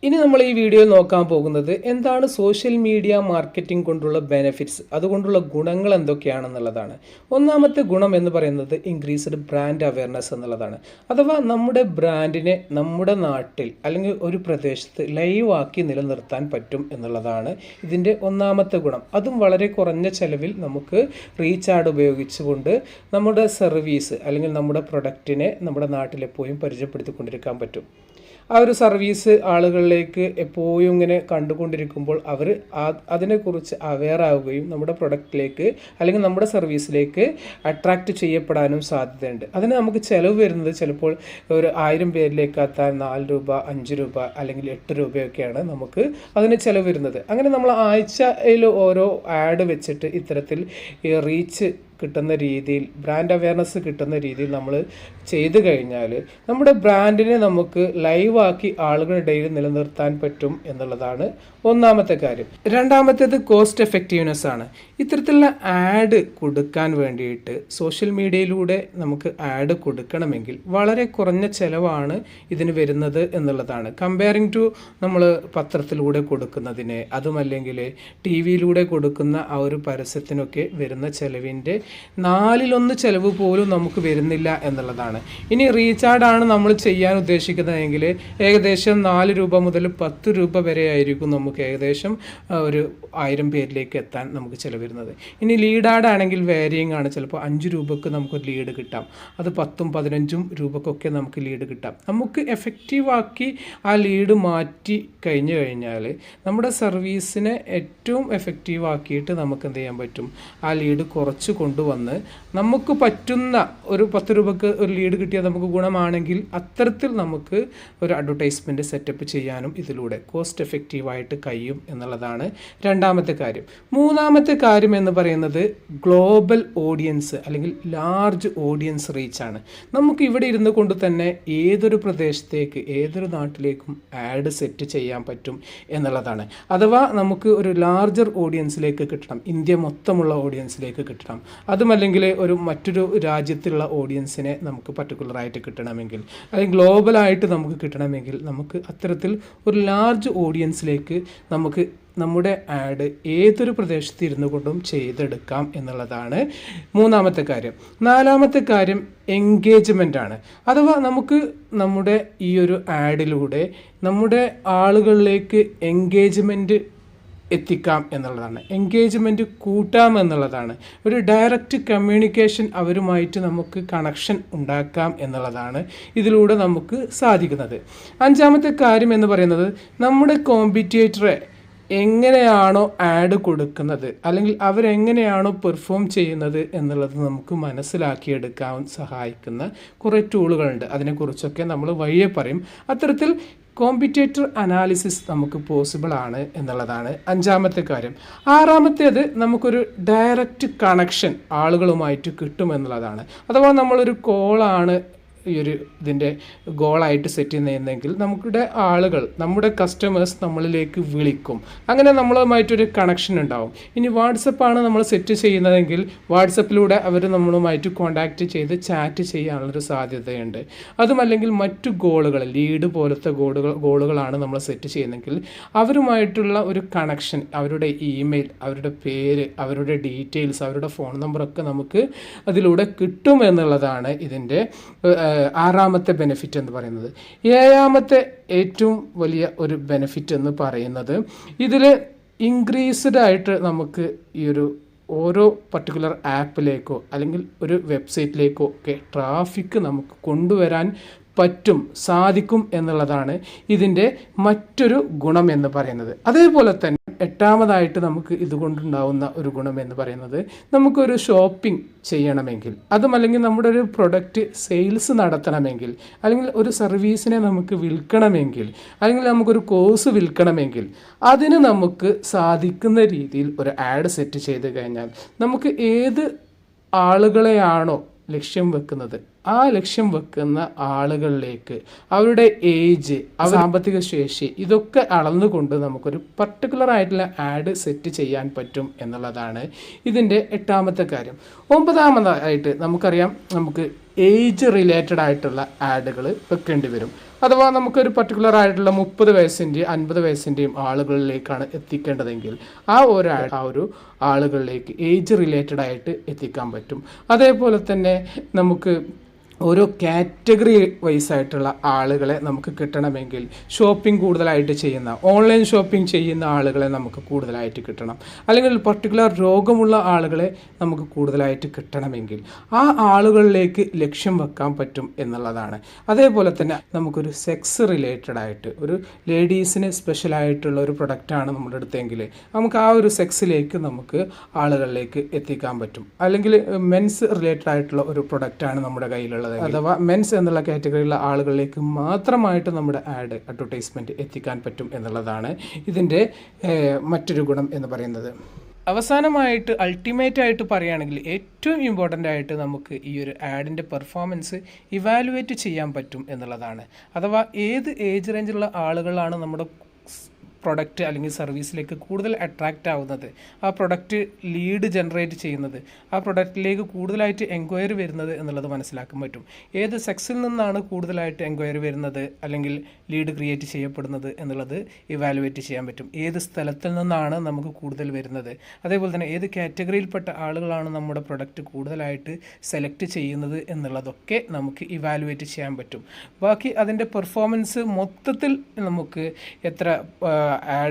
ഇനി നമ്മൾ ഈ വീഡിയോയിൽ നോക്കാൻ പോകുന്നത് എന്താണ് സോഷ്യൽ മീഡിയ മാർക്കറ്റിംഗ് കൊണ്ടുള്ള ബെനിഫിറ്റ്സ്, അതുകൊണ്ടുള്ള ഗുണങ്ങൾ എന്തൊക്കെയാണെന്നുള്ളതാണ്. ഒന്നാമത്തെ ഗുണം എന്ന് പറയുന്നത് ഇൻക്രീസ്ഡ് ബ്രാൻഡ് അവയർനെസ് എന്നുള്ളതാണ്. അഥവാ നമ്മുടെ ബ്രാൻഡിനെ നമ്മുടെ നാട്ടിൽ അല്ലെങ്കിൽ ഒരു പ്രദേശത്ത് ലൈവാക്കി നിലനിർത്താൻ പറ്റും എന്നുള്ളതാണ് ഇതിൻ്റെ ഒന്നാമത്തെ ഗുണം. അതും വളരെ കുറഞ്ഞ ചെലവിൽ നമുക്ക് റീച്ച് ആഡ് ഉപയോഗിച്ചുകൊണ്ട് നമ്മുടെ സർവീസ് അല്ലെങ്കിൽ നമ്മുടെ പ്രൊഡക്റ്റിനെ നമ്മുടെ നാട്ടിലെപ്പോഴും പരിചയപ്പെടുത്തിക്കൊണ്ടിരിക്കാൻ പറ്റും. ആ ഒരു സർവീസ് ആളുകളിലേക്ക് എപ്പോഴും ഇങ്ങനെ കണ്ടുകൊണ്ടിരിക്കുമ്പോൾ അവർ അതിനെക്കുറിച്ച് അവെയർ ആവുകയും നമ്മുടെ പ്രൊഡക്റ്റിലേക്ക് അല്ലെങ്കിൽ നമ്മുടെ സർവീസിലേക്ക് അട്രാക്റ്റ് ചെയ്യപ്പെടാനും സാധ്യതയുണ്ട്. അതിന് നമുക്ക് ചിലവ് വരുന്നത് ചിലപ്പോൾ ഒരു 1000 പേരിലേക്ക് എത്താൻ 4 രൂപ, 5 രൂപ അല്ലെങ്കിൽ 8 രൂപയൊക്കെയാണ് നമുക്ക് അതിന് ചിലവ് വരുന്നത്. അങ്ങനെ നമ്മൾ ആഴ്ചയിൽ ഓരോ ആഡ് വെച്ചിട്ട് ഇത്തരത്തിൽ ഈ റീച്ച് കിട്ടുന്ന രീതിയിൽ, ബ്രാൻഡ് അവയർനെസ് കിട്ടുന്ന രീതിയിൽ നമ്മൾ ചെയ്തു കഴിഞ്ഞാൽ നമ്മുടെ ബ്രാൻഡിനെ നമുക്ക് ലൈവാക്കി ആളുകളുടെ ഇടയിൽ നിലനിർത്താൻ പറ്റും എന്നുള്ളതാണ് ഒന്നാമത്തെ കാര്യം. രണ്ടാമത്തേത് കോസ്റ്റ് എഫക്റ്റീവ്നെസ് ആണ്. ഇത്തരത്തിലുള്ള ആഡ് കൊടുക്കാൻ വേണ്ടിയിട്ട് സോഷ്യൽ മീഡിയയിലൂടെ നമുക്ക് ആഡ് കൊടുക്കണമെങ്കിൽ വളരെ കുറഞ്ഞ ചിലവാണ് ഇതിന് വരുന്നത് എന്നുള്ളതാണ്. കമ്പയറിങ് ടു നമ്മൾ പത്രത്തിലൂടെ കൊടുക്കുന്നതിന്, അതുമല്ലെങ്കിൽ ടി വിയിലൂടെ കൊടുക്കുന്ന ആ ഒരു പരസ്യത്തിനൊക്കെ വരുന്ന ചിലവിൻ്റെ 1/4 ചിലവ് പോലും നമുക്ക് വരുന്നില്ല എന്നുള്ളതാണ്. ഇനി റീചാർജാണ് നമ്മൾ ചെയ്യാൻ ഉദ്ദേശിക്കുന്നതെങ്കിൽ ഏകദേശം 4 രൂപ മുതൽ 10 രൂപ വരെ ആയിരിക്കും നമുക്ക് ഏകദേശം ഒരു 1000 പേരിലേക്ക് എത്താൻ നമുക്ക് ചിലവ് വരുന്നത്. ഇനി ലീഡ് ആഡ് ആണെങ്കിൽ വേരിയിങ് ആണ്. ചിലപ്പോൾ 5 രൂപക്ക് നമുക്കൊരു ലീഡ് കിട്ടാം, അത് 10ഉം 15ഉം രൂപക്കൊക്കെ നമുക്ക് ലീഡ് കിട്ടാം. നമുക്ക് എഫക്റ്റീവാക്കി ആ ലീഡ് മാറ്റി കഴിഞ്ഞാൽ നമ്മുടെ സർവീസിനെ ഏറ്റവും എഫക്റ്റീവാക്കിയിട്ട് നമുക്ക് എന്ത് ചെയ്യാൻ പറ്റും, ആ ലീഡ് കുറച്ച് കൊണ്ടുവന്ന് നമുക്ക് പറ്റുന്ന ഒരു 10 രൂപക്ക് ഒരു ലീഡ് കിട്ടിയാൽ നമുക്ക് ഗുണമാണെങ്കിൽ അത്തരത്തിൽ നമുക്ക് ഒരു അഡ്വർടൈസ്മെൻറ്റ് സെറ്റപ്പ് ചെയ്യാനും ഇതിലൂടെ കോസ്റ്റ് എഫക്റ്റീവായിട്ട് കഴിയും എന്നുള്ളതാണ് രണ്ടാമത്തെ കാര്യം. മൂന്നാമത്തെ കാര്യം എന്ന് പറയുന്നത് ഗ്ലോബൽ ഓഡിയൻസ് അല്ലെങ്കിൽ ലാർജ് ഓഡിയൻസ് റീച്ചാണ്. നമുക്ക് ഇവിടെ ഇരുന്ന് കൊണ്ട് തന്നെ ഏതൊരു പ്രദേശത്തേക്ക്, ഏതൊരു നാട്ടിലേക്കും ആഡ് സെറ്റ് ചെയ്യാൻ പറ്റും എന്നുള്ളതാണ്. അഥവാ നമുക്ക് ഒരു ലാർജർ ഓഡിയൻസിലേക്ക് കിട്ടണം, ഇന്ത്യ മൊത്തമുള്ള ഓഡിയൻസിലേക്ക് കിട്ടണം, അതുമല്ലെങ്കിൽ ഒരു മറ്റൊരു രാജ്യത്തുള്ള ഓഡിയൻസിനെ നമുക്ക് പർട്ടിക്കുലറായിട്ട് കിട്ടണമെങ്കിൽ അല്ലെങ്കിൽ ഗ്ലോബലായിട്ട് നമുക്ക് കിട്ടണമെങ്കിൽ നമുക്ക് അത്തരത്തിൽ ഒരു ലാർജ് ഓഡിയൻസിലേക്ക് നമുക്ക് നമ്മുടെ ആഡ് ഏതൊരു പ്രദേശത്ത് ഇരുന്നു കൊണ്ടും ചെയ്തെടുക്കാം എന്നുള്ളതാണ് മൂന്നാമത്തെ കാര്യം. നാലാമത്തെ കാര്യം എൻഗേജ്മെൻ്റ് ആണ്. അഥവാ നമുക്ക് നമ്മുടെ ഈ ഒരു ആഡിലൂടെ നമ്മുടെ ആളുകളിലേക്ക് എൻഗേജ്മെൻറ്റ് എത്തിക്കാം എന്നുള്ളതാണ്, എൻഗേജ്മെൻറ്റ് കൂട്ടാം എന്നുള്ളതാണ്. ഒരു ഡയറക്റ്റ് കമ്മ്യൂണിക്കേഷൻ അവരുമായിട്ട് നമുക്ക് കണക്ഷൻ ഉണ്ടാക്കാം എന്നുള്ളതാണ് ഇതിലൂടെ നമുക്ക് സാധിക്കുന്നത്. അഞ്ചാമത്തെ കാര്യം എന്ന് പറയുന്നത് നമ്മുടെ കോമ്പറ്റീറ്ററെ എങ്ങനെയാണോ ആഡ് കൊടുക്കുന്നത് അല്ലെങ്കിൽ അവരെങ്ങനെയാണോ പെർഫോം ചെയ്യുന്നത് എന്നുള്ളത് നമുക്ക് മനസ്സിലാക്കിയെടുക്കാൻ സഹായിക്കുന്ന കുറേ ടൂളുകളുണ്ട്. അതിനെക്കുറിച്ചൊക്കെ നമ്മൾ വഴിയെ പറയും. അത്തരത്തിൽ കോമ്പറ്റേറ്റർ അനാലിസിസ് നമുക്ക് പോസിബിൾ ആണ് എന്നുള്ളതാണ് അഞ്ചാമത്തെ കാര്യം. ആറാമത്തേത് നമുക്കൊരു ഡയറക്റ്റ് കണക്ഷൻ ആളുകളുമായിട്ട് കിട്ടുമെന്നുള്ളതാണ്. അഥവാ നമ്മളൊരു കോളാണ് ഈ ഒരു ഇതിൻ്റെ ഗോളായിട്ട് സെറ്റ് ചെയ്യുന്നതെങ്കിൽ നമ്മുടെ ആളുകൾ, നമ്മുടെ കസ്റ്റമേഴ്സ് നമ്മളിലേക്ക് വിളിക്കും. അങ്ങനെ നമ്മളുമായിട്ടൊരു കണക്ഷൻ ഉണ്ടാവും. ഇനി വാട്സപ്പാണ് നമ്മൾ സെറ്റ് ചെയ്യുന്നതെങ്കിൽ വാട്സപ്പിലൂടെ അവർ നമ്മളുമായിട്ട് കോൺടാക്റ്റ് ചെയ്ത് ചാറ്റ് ചെയ്യാനുള്ളൊരു സാധ്യതയുണ്ട്. അതുമല്ലെങ്കിൽ മറ്റു ഗോളുകൾ, ലീഡ് പോലത്തെ ഗോളുകളാണ് നമ്മൾ സെറ്റ് ചെയ്യുന്നതെങ്കിൽ അവരുമായിട്ടുള്ള ഒരു കണക്ഷൻ, അവരുടെ ഇമെയിൽ, അവരുടെ പേര്, അവരുടെ ഡീറ്റെയിൽസ്, അവരുടെ ഫോൺ നമ്പറൊക്കെ നമുക്ക് അതിലൂടെ കിട്ടും എന്നുള്ളതാണ് ഇതിൻ്റെ ആറാമത്തെ ബെനിഫിറ്റ് എന്ന് പറയുന്നത്. ഏഴാമത്തെ ഏറ്റവും വലിയ ഒരു ബെനിഫിറ്റ് എന്ന് പറയുന്നത് ഇതിൽ ഇൻക്രീസ്ഡ് ആയിട്ട് നമുക്ക് ഈ ഒരു ഓരോ പർട്ടിക്കുലർ ആപ്പിലേക്കോ അല്ലെങ്കിൽ ഒരു വെബ്സൈറ്റിലേക്കോ ഒക്കെ ട്രാഫിക് നമുക്ക് കൊണ്ടുവരാൻ സാധിക്കും എന്നുള്ളതാണ് ഇതിൻ്റെ മറ്റൊരു ഗുണം എന്ന് പറയുന്നത്. അതേപോലെ തന്നെ എട്ടാമതായിട്ട് നമുക്ക് ഇതുകൊണ്ടുണ്ടാവുന്ന ഒരു ഗുണം എന്ന് പറയുന്നത് നമുക്കൊരു ഷോപ്പിംഗ് ചെയ്യണമെങ്കിൽ, അതുമല്ലെങ്കിൽ നമ്മുടെ ഒരു പ്രൊഡക്റ്റ് സെയിൽസ് നടത്തണമെങ്കിൽ, അല്ലെങ്കിൽ ഒരു സർവീസിനെ നമുക്ക് വിൽക്കണമെങ്കിൽ, അല്ലെങ്കിൽ നമുക്കൊരു കോഴ്സ് വിൽക്കണമെങ്കിൽ അതിന് നമുക്ക് സാധിക്കുന്ന രീതിയിൽ ഒരു ആഡ് സെറ്റ് ചെയ്ത് കഴിഞ്ഞാൽ നമുക്ക് ഏത് ആളുകളെയാണോ ലക്ഷ്യം വെക്കുന്നത് ആ ലക്ഷ്യം വെക്കുന്ന ആളുകളിലേക്ക് അവരുടെ ഏജ്, സാമ്പത്തിക ശേഷി ഇതൊക്കെ അളന്നുകൊണ്ട് നമുക്കൊരു പർട്ടിക്കുലർ ആയിട്ടുള്ള ആഡ് സെറ്റ് ചെയ്യാൻ പറ്റും എന്നുള്ളതാണ് ഇതിൻ്റെ എട്ടാമത്തെ കാര്യം. ഒമ്പതാമതായിട്ട് നമുക്കറിയാം, നമുക്ക് ഏജ് റിലേറ്റഡ് ആയിട്ടുള്ള ആഡുകൾ വെക്കേണ്ടി വരും. അഥവാ നമുക്കൊരു പർട്ടിക്കുലർ ആയിട്ടുള്ള 30 വയസ്സിൻ്റെയും 50 വയസ്സിൻ്റെയും ആളുകളിലേക്കാണ് എത്തിക്കേണ്ടതെങ്കിൽ ആ ഒരു ആളുകളിലേക്ക് ഏജ് റിലേറ്റഡ് ആയിട്ട് എത്തിക്കാൻ പറ്റും. അതേപോലെ തന്നെ നമുക്ക് ഓരോ കാറ്റഗറി വൈസ് ആയിട്ടുള്ള ആളുകളെ നമുക്ക് കിട്ടണമെങ്കിൽ ഷോപ്പിംഗ് കൂടുതലായിട്ട് ചെയ്യുന്ന ഓൺലൈൻ ഷോപ്പിംഗ് ചെയ്യുന്ന ആളുകളെ നമുക്ക് കൂടുതലായിട്ട് കിട്ടണം. അല്ലെങ്കിൽ പർട്ടിക്കുലർ രോഗമുള്ള ആളുകളെ നമുക്ക് കൂടുതലായിട്ട് കിട്ടണമെങ്കിൽ ആ ആളുകളിലേക്ക് ലക്ഷ്യം വെക്കാൻ പറ്റും എന്നുള്ളതാണ്. അതേപോലെ തന്നെ നമുക്കൊരു സെക്സ് റിലേറ്റഡ് ആയിട്ട് ഒരു ലേഡീസിന് സ്പെഷ്യലായിട്ടുള്ള ഒരു പ്രൊഡക്റ്റാണ് നമ്മുടെ അടുത്തെങ്കിൽ നമുക്ക് ആ ഒരു സെക്സിലേക്ക് നമുക്ക് ആളുകളിലേക്ക് എത്തിക്കാൻ പറ്റും. അല്ലെങ്കിൽ മെൻസ് റിലേറ്റഡ് ആയിട്ടുള്ള ഒരു പ്രൊഡക്റ്റാണ് നമ്മുടെ കയ്യിലുള്ളത്, അഥവാ മെൻസ് എന്നുള്ള കാറ്റഗറിയിലുള്ള ആളുകളിലേക്ക് മാത്രമായിട്ട് നമ്മുടെ അഡ്വർടൈസ്മെൻറ്റ് എത്തിക്കാൻ പറ്റും എന്നുള്ളതാണ് ഇതിൻ്റെ മറ്റൊരു ഗുണം എന്ന് പറയുന്നത്. അവസാനമായിട്ട് അൾട്ടിമേറ്റ് ആയിട്ട് പറയുകയാണെങ്കിൽ ഏറ്റവും ഇമ്പോർട്ടൻ്റ് ആയിട്ട് നമുക്ക് ഈ ഒരു ആഡിൻ്റെ പെർഫോമൻസ് ഇവാലുവേറ്റ് ചെയ്യാൻ പറ്റും എന്നുള്ളതാണ്. അഥവാ ഏത് ഏജ് റേഞ്ചിലുള്ള ആളുകളാണ് നമ്മുടെ പ്രൊഡക്റ്റ് അല്ലെങ്കിൽ സർവീസിലേക്ക് കൂടുതൽ അട്രാക്റ്റ് ആവുന്നത്, ആ പ്രൊഡക്റ്റ് ലീഡ് ജനറേറ്റ് ചെയ്യുന്നത്, ആ പ്രൊഡക്റ്റിലേക്ക് കൂടുതലായിട്ട് എൻക്വയറി വരുന്നത് എന്നുള്ളത് മനസ്സിലാക്കാൻ പറ്റും. ഏത് സെക്സിൽ നിന്നാണ് കൂടുതലായിട്ട് എൻക്വയറി വരുന്നത് അല്ലെങ്കിൽ ലീഡ് ക്രിയേറ്റ് ചെയ്യപ്പെടുന്നത് എന്നുള്ളത് ഇവാലുവേറ്റ് ചെയ്യാൻ പറ്റും. ഏത് സ്ഥലത്തിൽ നിന്നാണ് നമുക്ക് കൂടുതൽ വരുന്നത്, അതേപോലെ തന്നെ ഏത് കാറ്റഗറിയിൽപ്പെട്ട ആളുകളാണ് നമ്മുടെ പ്രൊഡക്റ്റ് കൂടുതലായിട്ട് സെലക്ട് ചെയ്യുന്നത് എന്നുള്ളതൊക്കെ നമുക്ക് ഇവാലുവേറ്റ് ചെയ്യാൻ പറ്റും. ബാക്കി അതിൻ്റെ പെർഫോമൻസ് മൊത്തത്തിൽ നമുക്ക് എത്ര ആഡ്